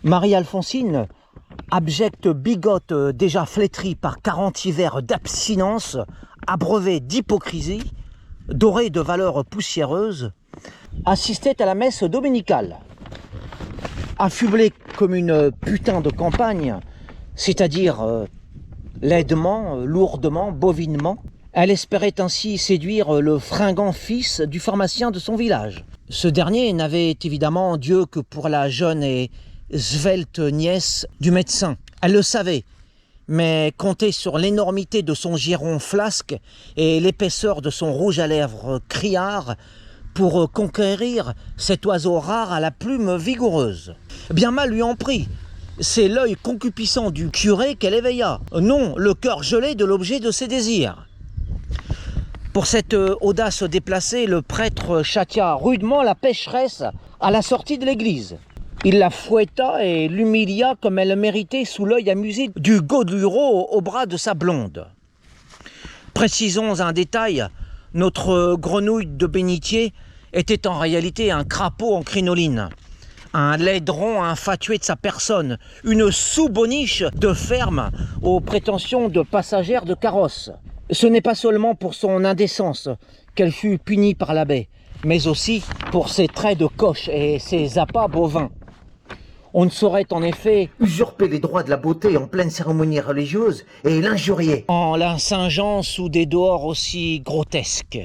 Marie-Alphonsine, abjecte bigote déjà flétrie par 40 hivers d'abstinence, abreuvée d'hypocrisie, dorée de valeurs poussiéreuses, assistait à la messe dominicale. Affublée comme une putain de campagne, c'est-à-dire laidement, lourdement, bovinement, elle espérait ainsi séduire le fringant fils du pharmacien de son village. Ce dernier n'avait évidemment Dieu que pour la jeune et svelte nièce du médecin. Elle le savait, mais comptait sur l'énormité de son giron flasque et l'épaisseur de son rouge à lèvres criard pour conquérir cet oiseau rare à la plume vigoureuse. Bien mal lui en prit. C'est l'œil concupissant du curé qu'elle éveilla, non le cœur gelé de l'objet de ses désirs. Pour cette audace déplacée, le prêtre châtia rudement la pécheresse à la sortie de l'église. Il la fouetta et l'humilia comme elle méritait sous l'œil amusé du goduro au bras de sa blonde. Précisons un détail, notre grenouille de bénitier était en réalité un crapaud en crinoline, un laidron infatué de sa personne, une sous-boniche de ferme aux prétentions de passagère de carrosse. Ce n'est pas seulement pour son indécence qu'elle fut punie par l'abbé, mais aussi pour ses traits de coche et ses appâts bovins. On ne saurait en effet usurper les droits de la beauté en pleine cérémonie religieuse et l'injurier en la singeant sous des dehors aussi grotesques.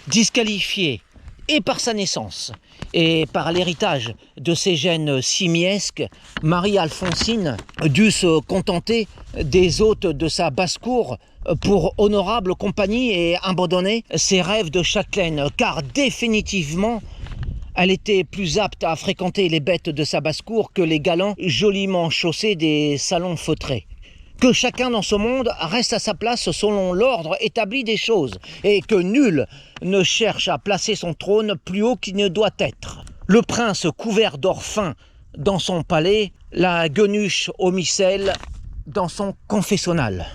Disqualifiée et par sa naissance et par l'héritage de ses gènes simiesques, Marie-Alphonsine dut se contenter des hôtes de sa basse-cour pour honorable compagnie et abandonner ses rêves de châtelaine, car définitivement elle était plus apte à fréquenter les bêtes de sa basse-cour que les galants joliment chaussés des salons feutrés. Que chacun dans ce monde reste à sa place selon l'ordre établi des choses, et que nul ne cherche à placer son trône plus haut qu'il ne doit être. Le prince couvert d'or fin dans son palais, la guenuche au missel dans son confessionnal.